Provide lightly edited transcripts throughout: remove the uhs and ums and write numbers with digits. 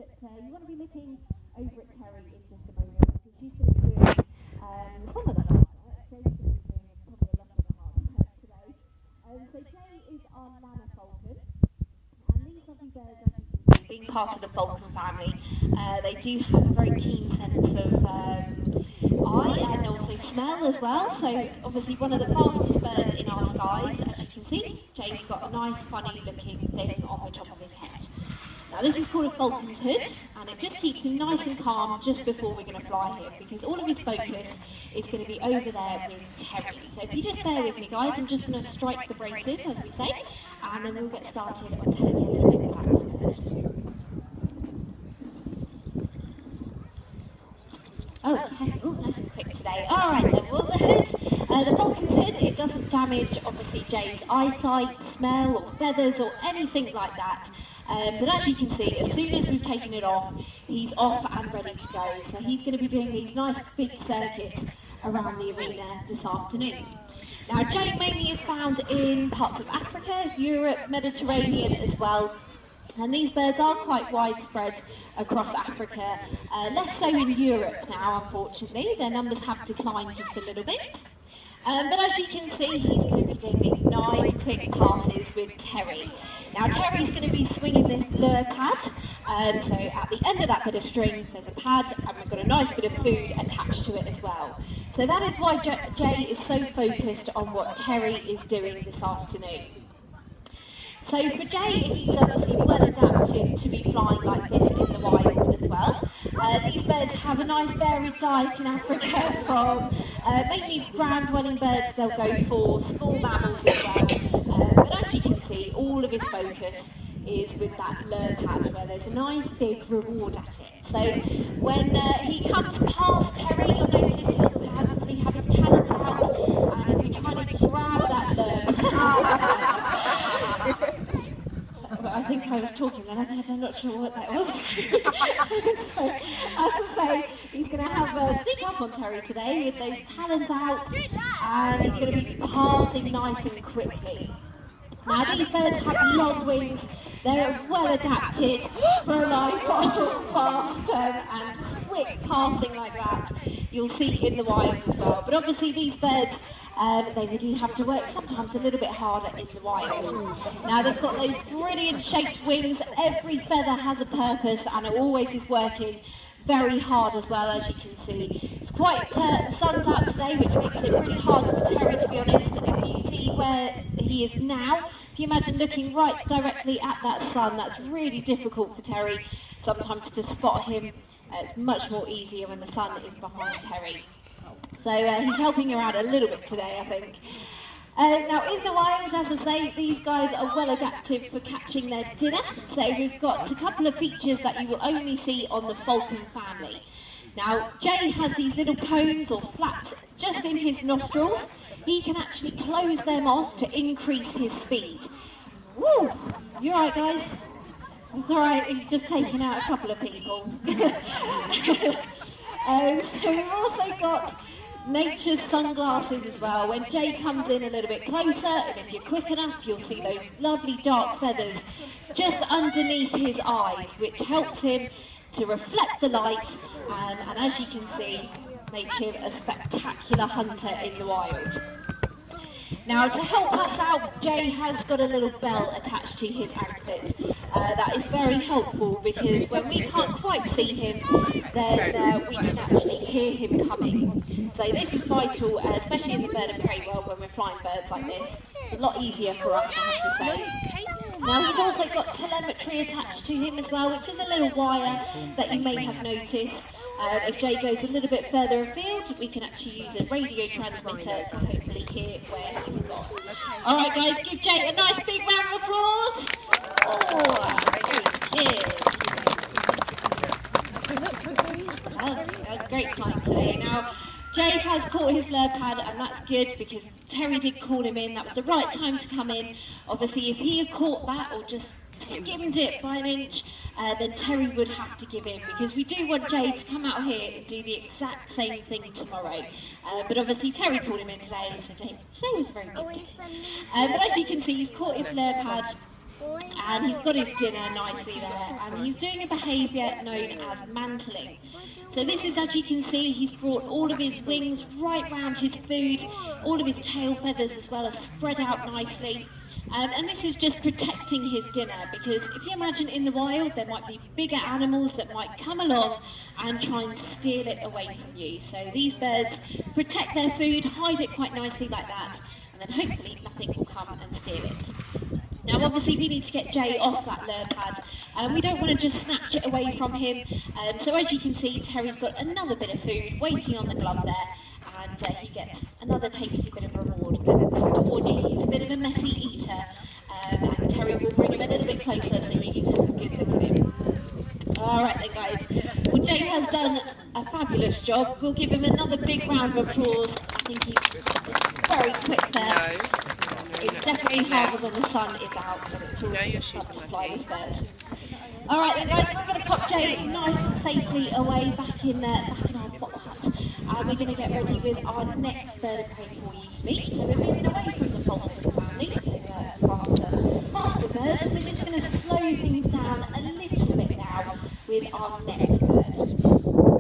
but you want to be looking over at Terry in just a moment, because she's going to be doing some of the hard work. Jay's going to be doing probably a lot of the hard work today. So Jay is our Nana falcon, and these lovely birds, as you can see, being part of the falcon family, they do have a very keen sense of eye and also smell as well. So obviously one of the fastest birds in our skies, as you can see. Jay's got a nice funny looking thing on the top of his head. Now this is called a falcon's hood, and it just keeps him nice and calm just before we're going to fly him, because all of his focus is going to be over there with Terry. So if you just bear with me guys, I'm just going to strike the braces, as we say, and then we'll get started on telling you a little bit about this bird. Oh, nice and quick today. Alright then, well the hood, the falcon's hood, it doesn't damage obviously Jay's eyesight, smell or feathers or anything like that. But as you can see, as soon as we've taken it off, he's off and ready to go. So he's going to be doing these nice big circuits around the arena this afternoon. Now Jay mainly is found in parts of Africa, Europe, Mediterranean as well. And these birds are quite widespread across Africa, less so in Europe now, unfortunately. Their numbers have declined just a little bit. But as you can see, he's going to be doing these nice quick passes with Terry. Now Terry's going to be swinging this lure pad, so at the end of that bit of string there's a pad, and we've got a nice bit of food attached to it as well. So that is why Jay is so focused on what Terry is doing this afternoon. So for Jay, he's obviously well adapted to be flying like this in the wild as well. These birds have a nice varied diet in Africa, from mainly ground-dwelling birds they'll go for, small mammals as well. But as you can see, all of his focus is with that lure pad, where there's a nice big reward at it. So when he comes past Terry, you'll notice he'll probably have his talons out, and he'll be trying to grab that lure. I think I was talking and I'm not sure what that was. So, as I say, he's going to have a sneak up on Terry today with those talons out, and he's going to be passing nice and quickly. Now these birds have long wings, they're well adapted for a nice fast and quick passing like that. You'll see in the wild as well. But obviously these birds, they do have to work sometimes a little bit harder in the wild. Now they've got those brilliant shaped wings, every feather has a purpose and it always is working very hard as well, as you can see. It's quite, the sun's out today, which makes it really hard for Terry, to be honest. If you see where he is now, if you imagine looking right directly at that sun, that's really difficult for Terry sometimes to spot him. It's much more easier when the sun is behind Terry. So he's helping her out a little bit today, I think. Now in the wild, as I say, these guys are well adapted for catching their dinner. So we've got a couple of features that you will only see on the falcon family. Now Jay has these little cones or flaps just in his nostrils. He can actually close them off to increase his speed. Woo! You alright guys? It's alright, he's just taken out a couple of people. So we've also got nature's sunglasses as well. When Jay comes in a little bit closer, and if you're quick enough, you'll see those lovely dark feathers just underneath his eyes, which helps him to reflect the light, and as you can see, make him a spectacular hunter in the wild. Now to help us out, Jay has got a little bell attached to his anklet. That is very helpful, because when we can't quite see him, then we can actually hear him coming. So this is vital, especially in the bird of prey world when we're flying birds like this. It's a lot easier for us, I have to say. Now he's also got telemetry attached to him as well, which is a little wire that you may have noticed. If Jay goes a little bit further afield, we can actually use a radio transmitter to hopefully hear where he's gone. Alright guys, give Jay a nice big round of applause. That was great flying today. Now, Jay has caught his lure pad, and that's good because Terry did call him in. That was the right time to come in. Obviously, if he had caught that or just skimmed it by an inch, then Terry would have to give in, because we do want Jay to come out here and do the exact same thing tomorrow. But obviously Terry called him in today, so today was a very good day. But as you can see, he's caught his lure pad, And he's got his dinner nicely there, and he's doing a behaviour known as mantling. So this is, as you can see, he's brought all of his wings right round his food, all of his tail feathers as well are spread out nicely. And this is just protecting his dinner, because if you imagine in the wild, there might be bigger animals that might come along and try and steal it away from you. So these birds protect their food, hide it quite nicely like that, and then hopefully nothing will come and steal it. Now obviously we need to get Jay off that lure pad, and we don't want to just snatch it away from him. So as you can see, Terry's got another bit of food waiting on the glove there, and he gets another tasty bit of reward. But don't worry, he's a bit of a messy eater, and Terry will bring him a little bit closer so you can have a good look at him. Alright then guys, well Jay has done a fabulous job. We'll give him another big round of applause. I think he's very quick there. It's definitely harder when the sun is out, but it's all to fly this bird. Alright then guys, we're going to pop Jay nice and safely away back in our box hut. And we're going to get ready with our next bird of prey for you to meet. So we're moving away from the falcon family to faster birds. We're just going to slow things down a little bit now with our next bird.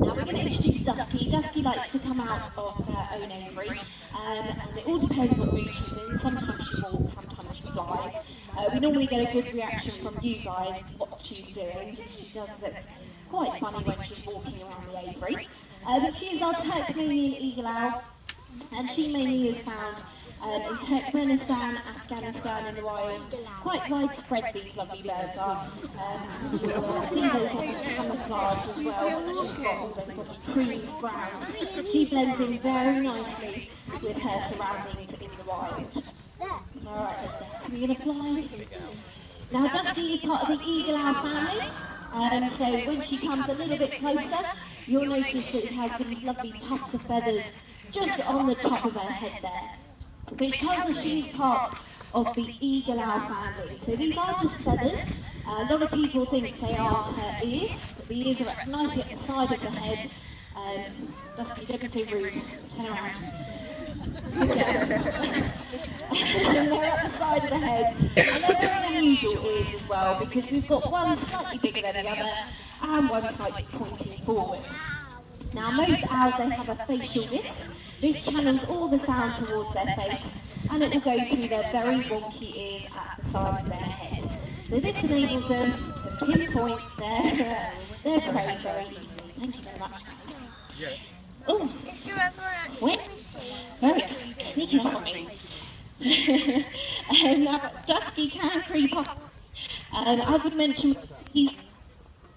Now we're going to introduce Dusky. Dusky likes to come out of her own aviary, and it all depends what route she's in. Sometimes she walks, sometimes she flies. We normally get a good reaction from you guys what she's doing. She does look quite funny when she's walking around the aviary. But she is our Turkmenian eagle owl, and she mainly is found in Turkmenistan, Afghanistan in the wild. Quite widespread these lovely birds are. You will see those on camouflage as well, and she's got all those sort of cream brown. She blends in very nicely with her surroundings in the wild. Alright, we're going to fly. Now Dusky is part of the eagle owl family, so when she comes a little bit closer, you'll notice that it has these lovely tufts of feathers just on the top of her head there, which tells us she's part of the eagle owl family. So these are just feathers. A lot of people think they are her ears, but the ears are nicely at the side of the head. Dusky, don't be so rude. Turn around. And they're at the side of the head, and they're very unusual ears as well, because we've got one slightly bigger than the other and one slightly pointing forward. Now most owls, they have a facial disc. This channels all the sound towards their face, and it will go through their very wonky ears at the side of their head. So this enables them to pinpoint their prey very easily. Thank you very much. Oh, wait. Oh yes, sneaking up on me. Now, Dusky can creep up. As we mentioned, he's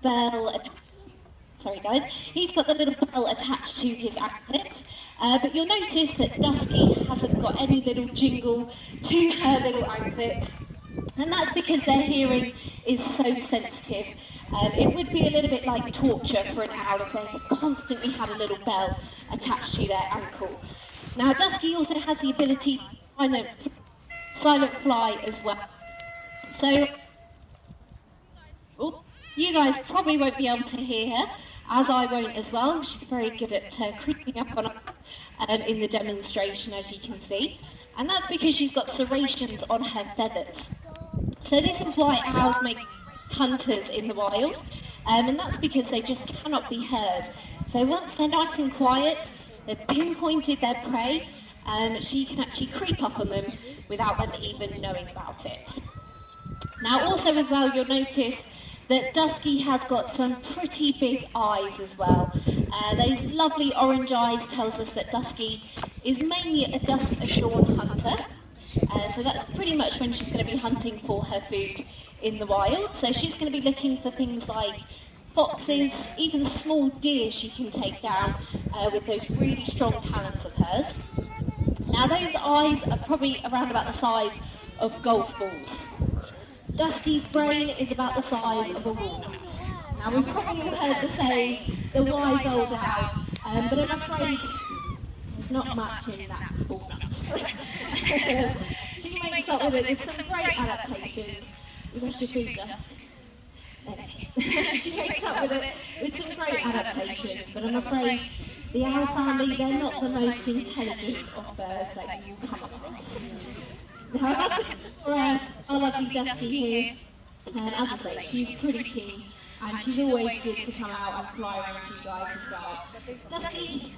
sorry guys, he's got the little bell attached to his anklet. But you'll notice that Dusky hasn't got any little jingle to her little anklet. And that's because their hearing is so sensitive. It would be a little bit like torture for an owl if they constantly had a little bell attached to their ankle. Now Dusky also has the ability to silent fly as well. So, you guys probably won't be able to hear her, as I won't as well. She's very good at creeping up on us in the demonstration, as you can see. And that's because she's got serrations on her feathers. So this is why owls make hunters in the wild, and that's because they just cannot be heard. So once they're nice and quiet, they've pinpointed their prey, she can actually creep up on them without them even knowing about it. Now also as well, you'll notice that Dusky has got some pretty big eyes as well. Those lovely orange eyes tells us that Dusky is mainly a dusk at dawn hunter. So that's pretty much when she's going to be hunting for her food in the wild. So she's going to be looking for things like foxes, even small deer she can take down with those really strong talons of hers. Now those eyes are probably around about the size of golf balls. Dusky's brain is about the size of a walnut. Now we've probably all heard the saying, the wise old owl, but I'm afraid there's not much in that walnut. She makes up with it with some great adaptations. You lost your food, Dust. She makes up with it with some great adaptations, but I'm afraid the owl family, they're not the most intelligent of birds that you come across. Now that's for our lovely Dusky here. As I say, she's pretty keen, and she's always good to come out and fly around to you guys as well. Dusky,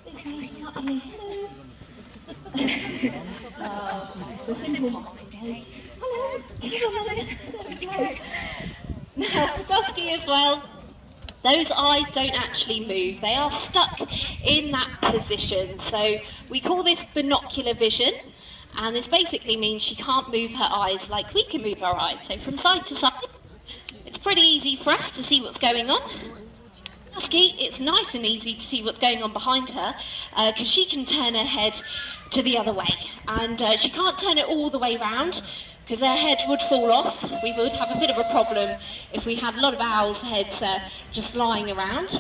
this way, up here. Hello. Oh, it's a simple mind, okay? Hello. There we go. Now, Dusky as well. Those eyes don't actually move, they are stuck in that position. So we call this binocular vision, and this basically means she can't move her eyes like we can move our eyes. So from side to side, it's pretty easy for us to see what's going on. Dusky, it's nice and easy to see what's going on behind her, because she can turn her head to the other way, and she can't turn it all the way round, because their head would fall off. We would have a bit of a problem if we had a lot of owls' heads just lying around.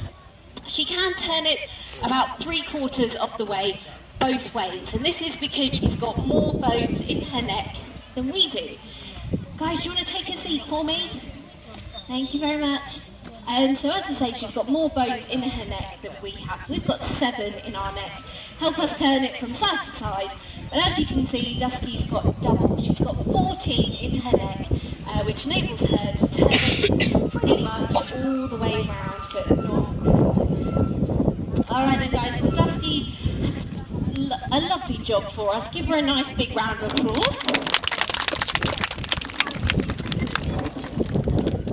She can turn it about 3/4 of the way, both ways, and this is because she's got more bones in her neck than we do. Guys, do you want to take a seat for me? Thank you very much. So as I say, she's got more bones in her neck than we have. We've got 7 in our neck. Help us turn it from side to side. But as you can see, Dusky's got double. She's got 14 in her neck, which enables her to turn it pretty much all the way around, but not. Alright then guys, well Dusky, a lovely job for us. Give her a nice big round of applause.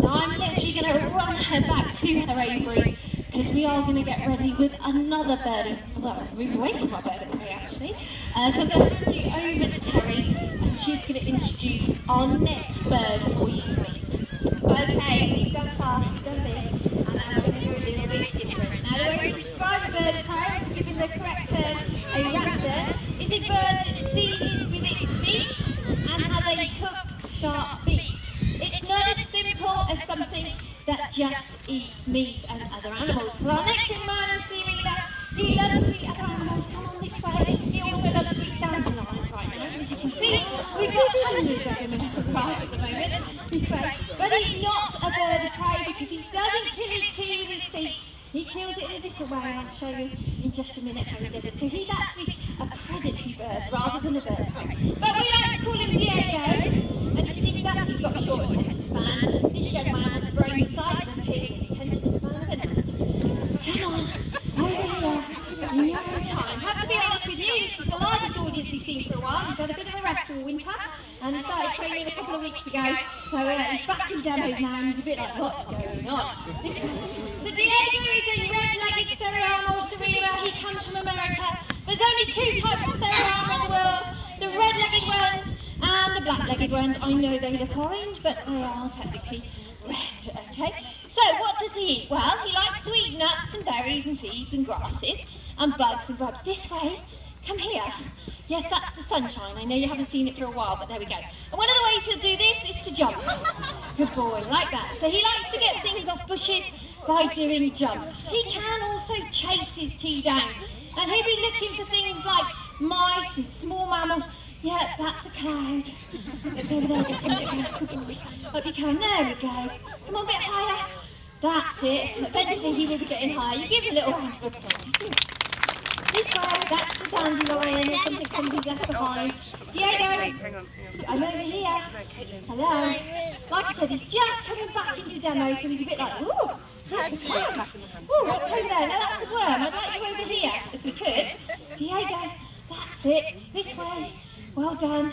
Now I'm literally going to run her back to her aviary, because we are going to get ready with another bird of, well, move away from our bird of prey actually. So I'm going to hand you over to Terry, and she's going to introduce our next bird for you to meet. Okay, we've done fast, we've done big, and now we're going to do a little bit different. Now the way to describe a bird of prey, to give it the correct term, a raptor, is a bird that seizes with its beak and has a hooked, sharp beak. It's not as simple as something that just eats meat and other animals. So our next in line is seeing that he loves to eat other animals. Come on this way. He also loves to eat dandelions right now. As you can see, we've got hundreds of him in the park at the moment. This way. But he's not a bird of prey because he doesn't kill his tea with his feet. He kills it in a different way, and I'll show you in just a minute how he does it. So he's actually a predatory bird rather than a bird of prey. But we like to call him Diego. And you think that he's got a short attention span. This young man has grown the size of his attention span of an ant. Come on, over here. In your own time. I have to be honest with you, this is the largest audience he's seen for a while. He's had a bit of a rest all winter, and he started training a couple of weeks ago. So he's back in demos now, and he's a bit like, what's going on? So Diego is a red-legged Cereal Serena. He comes from America. There's only 2 types of Cereal in the world, the red-legged ones and the black-legged ones. I know they look orange, but they are technically red, okay? So what does he eat? Well, he likes to eat nuts and berries and seeds and grasses and bugs and grubs. This way, come here. Yes, that's the sunshine. I know you haven't seen it for a while, but there we go. And one of the ways he'll do this is to jump. Good boy, like that. So he likes to get things off bushes by doing jumps. He can also chase his tea down, and he'll be looking for things like mice and small mammals. Yeah, that's a cloud. Look over there, just a minute. Up you come. There we go. Come on, a bit higher. That's it. Eventually he will be getting higher. You give him a little round of applause. This way, that's the dandelion. There's something coming left behind. Diego, Hang on. I'm over here. Hello. Like I said, he's just coming back into demo, so he's a bit like, ooh. Ooh, what's over there? No, that's a worm. I'd like you over here, if we could. Diego, that's it. This way. Well done.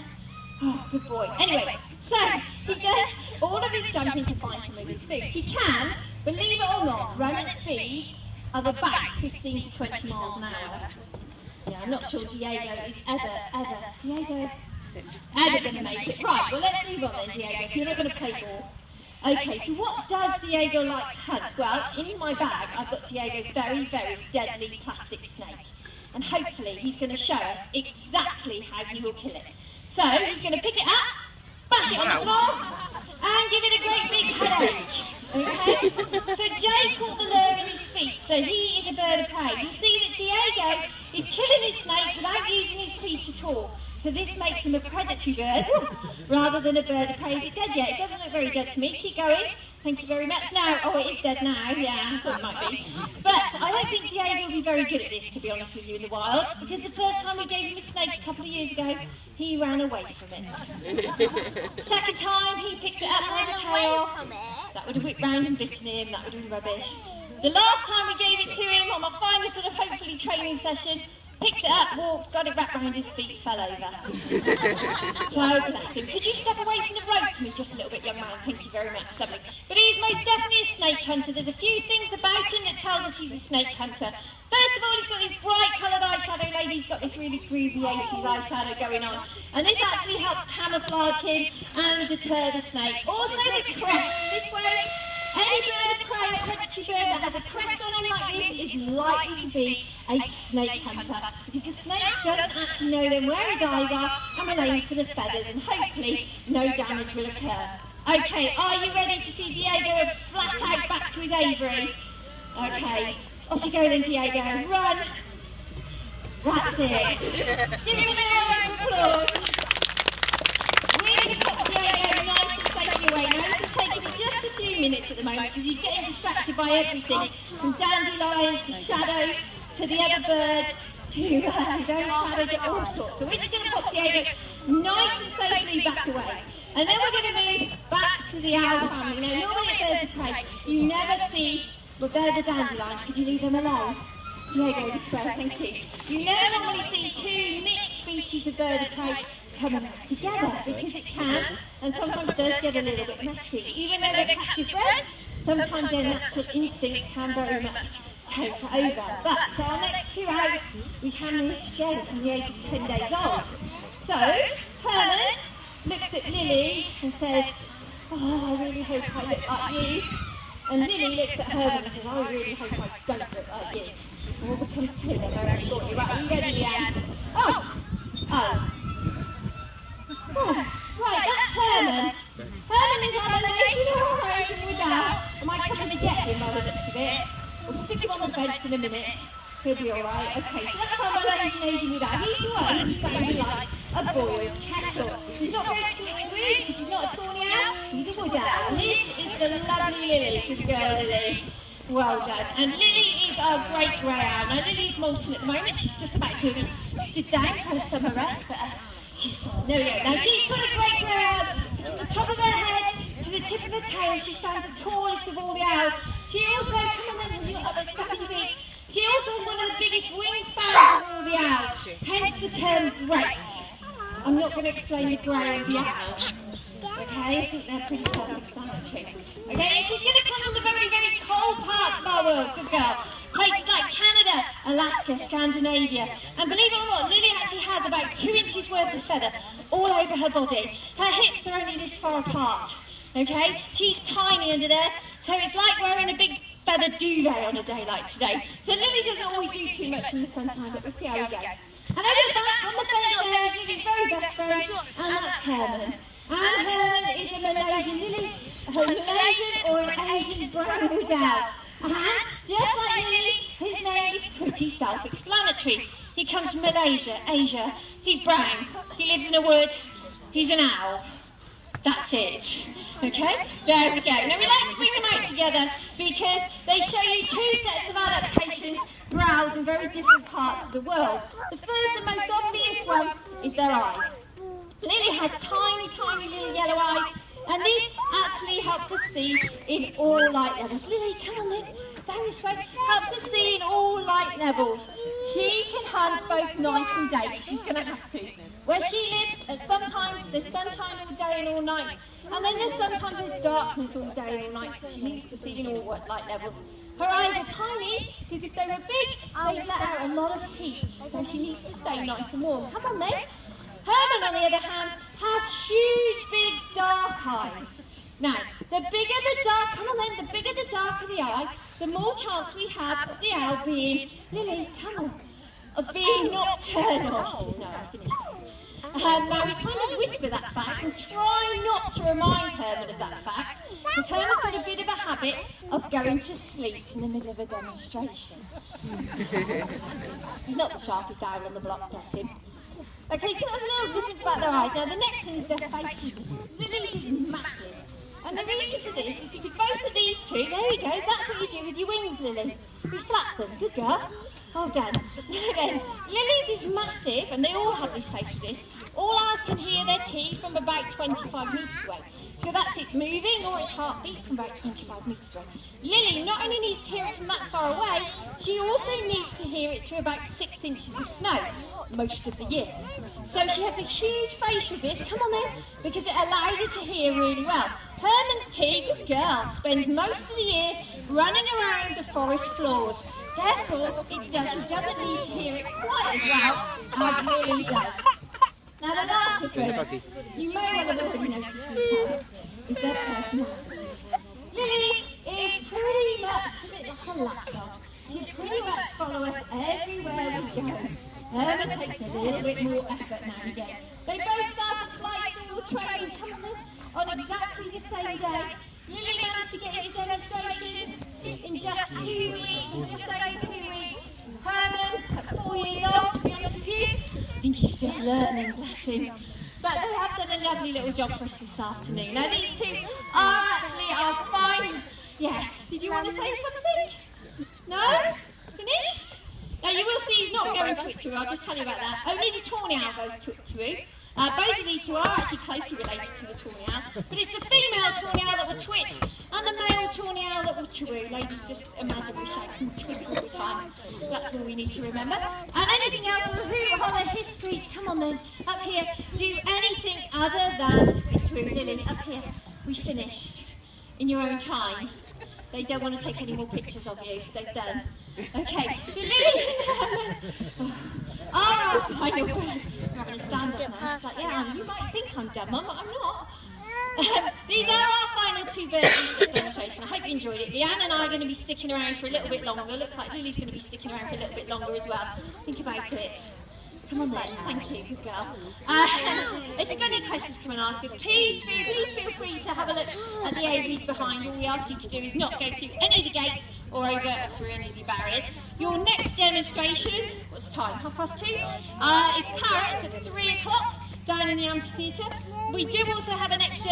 Oh, good boy. Anyway, so he does all of his jumping to find some of his food. He can, believe it or not, run at speed of about 15 to 20 miles an hour. Yeah, I'm not sure Diego is ever going to make it. Right, well let's move on then, Diego, if you're not going to play ball. Okay, so what does Diego like to hunt? Well, in my bag I've got Diego's very, very deadly plastic snake. And hopefully he's going to show us exactly how he will kill it. So he's going to pick it up, bash it on the floor, and give it a great big headache. Okay? So Jay caught the lure in his feet, so he is a bird of prey. You see that Diego is killing his snake without using his teeth at all. So this makes him a predatory bird rather than a bird of prey. Is it dead yet? It doesn't look very dead to me. Keep going. Thank you very much. Now, oh, it is dead now. Yeah, I thought it might be. But I don't think Diego will be very good at this, to be honest with you, in the wild. Because the first time we gave him a snake a couple of years ago, he ran away from it. Second That would have whipped round and bitten him, that would have been rubbish. The last time we gave it to him on my final sort of hopefully training session, picked it up, walked, got it wrapped around his feet, fell over. So bless him. Could you step away from the rope for me just a little bit, young man? Thank you very much, lovely. But he's most definitely a snake hunter. There's a few things about him that tells us he's a snake hunter. First of all, he's got this bright coloured eyeshadow. Lady's got this really groovy 80s eyeshadow going on. And this actually helps camouflage him and deter the snake. Also the crest. This way, any bird of prey or predatory bird that has a crest on him like this is likely to be a snake hunter. Because the snake doesn't actually know then where his eyes are and will aim for the feathers, and hopefully no damage will occur. Okay, are you ready to see Diego flat out back to his aviary? Okay. Off you go then, Diego. Run! That's it. Give him a round of applause. We're going to put Diego nice and safely away. Now this is taking me just a few minutes at the moment because he's getting distracted by everything. From dandelions to shadows to the other birds to his own shadows to all sorts. So we're just going to put Diego nice and safely back away. And then we're going to move back to the owl family. Now normally at birds of prey, you never see. But they're the dandelions. Could you leave them alone? Diego, this way, thank you. You never normally see two mixed species of bird of prey coming together because it can, and sometimes does get a little bit messy. Even though they're captive bred, sometimes their natural instincts can very much take over. But so our next two out, we can move together from the age of 10 days old. So Herman looks at Lily and says, "Oh, I really hope I look like you." And Lily looks at Herman and says, "I really hope I don't look like you." And we'll become clear very shortly. Right, are you ready, Leanne? Oh! Right, that's Herman. Herman is on a Asian operation without. Am I coming to get him by the looks of it? We'll stick him on the fence in a minute. He'll be alright. Okay, so that's our Asian without. He's the one who's sounding like a boiled kettle. He's not very twitchy because he's not a tawny owl, he's a wood owl. And this is the lovely Lily. Good girl, Lily. Well done. And Lily is our great grey owl. Now Lily's molting at the moment. She's just about to sit down for a summer rest, but she's fine. There we go. Now she's got a great grey owl. From the top of her head to the tip of her tail, she stands the tallest of all the owls. She also, come on then, you've got up a stepping feet. She also has one of the biggest wingspans of all the owls, hence the term great. I'm not going to explain the grey of the owl. Okay, I think they're pretty self-explanatory. Okay, and she's going to come from the very, very cold parts of our world, good girl. Places like Canada, Alaska, Scandinavia. And believe it or not, Lily actually has about 2 inches worth of feather all over her body. Her hips are only this far apart. Okay, she's tiny under there, so it's like wearing a big feather duvet on a day like today. So Lily doesn't always do too much in the sunshine, but we'll see how we go. And over the back on the fence there is Lily's very best friend, and that's Herman. And Herman is a Malaysian. Lily, a Malaysian or an Asian brown wood owl. And just like Lily, his name is pretty self-explanatory. He comes from Malaysia, Asia. He's brown. He lives in a wood. He's an owl. That's it. Okay? There we go. Now we like to bring them out together because they show you 2 sets of adaptations for owls in very different parts of the world. The first and most obvious one is their eyes. Lily has tiny, tiny little yellow eyes, and this actually helps us see in all light levels. Lily, come on then, down this way. Helps us see in all light levels. She can hunt both night and day, because she's going to have to. Where she lives, sometimes there's sunshine all day and all night, and then there's sometimes there's darkness all day and all night, so she needs to see in all light levels. Her eyes are tiny, because if they were big, they'd let out a lot of heat, so she needs to stay nice and warm. Come on then. Herman, on the other hand, has huge, big, dark eyes. Now, the bigger the dark, come on then, the bigger the darker the eye, the more chance we have of the owl being, Lily, come on, of being nocturnal. No, I finished. Now, we kind of whisper that fact and try not to remind Herman of that fact, because Herman's got a bit of a habit of going to sleep in the middle of a demonstration. He's not the sharpest owl on the block, bless him. Okay, so there's a little difference about their eyes. Now, the next one is their faces. Lily is massive. And the reason for this is because both of these two, there we go, that's what you do with your wings, Lily. We flap them. Good girl. Well done. Again, Lily's is massive, and they all have this face for this. all ours can hear their T from about 25 metres away. So that's it moving or its heartbeat from about 25 metres away. Lily not only needs to hear it from that far away, she also needs to hear it through about 6 inches of snow most of the year. So she has this huge facial disc, come on then, because it allows her to hear really well. Herman's T, good girl, spends most of the year running around the forest floors. Therefore, she doesn't need to hear it quite as well as Lily does. Now the last difference, you may well have already noticed is their personality. Lily is pretty much a bit like a lapdog. She pretty much follows us everywhere we go. Herman takes a little bit more effort now and again. They both start to fly school training, on exactly the same day. Lily managed to get his demonstration in just 2 weeks, just over 2 weeks. Herman, at 4 years old, to be honest with you, I think he's still learning, bless him. But they have done a lovely little job for us this afternoon. Now these two are actually our fine. Yes, did you want to say something? No? Finished? Now you will see he's not going twitcheroo, I'll just tell you about that. Only the tawny owl goes twitcheroo. Both of these two are actually closely related to the tawny owl, but it's the female tawny owl that will twit and the male tawny owl that will chiroo. Ladies, just imagine we shake and twit all the time. That's all we need to remember. And anything else, woohoo, holler, history, come on then, up here, do anything other than twit-twoo. Lily, up here, we finished in your own time. They don't want to take any more pictures of you, they've done. Okay, so Lily, alright, final word. I'm having a stand up now. It's like, yeah, you might think I'm dumb, but I'm not. These are our final two birds in the demonstration. I hope you enjoyed it. Leanne and I are going to be sticking around for a little bit longer. Looks like Lily's going to be sticking around for a little bit longer as well. Think about it. Come on then, thank you, good girl. If you've got any questions, come and ask us. Please feel free to have a look at the AVs behind. All we ask you to do is not go through any of the gates or over through any of the barriers. Your next demonstration, what's the time, 2:30? Is Parrots at 3 o'clock down in the amphitheatre. We do also have an extra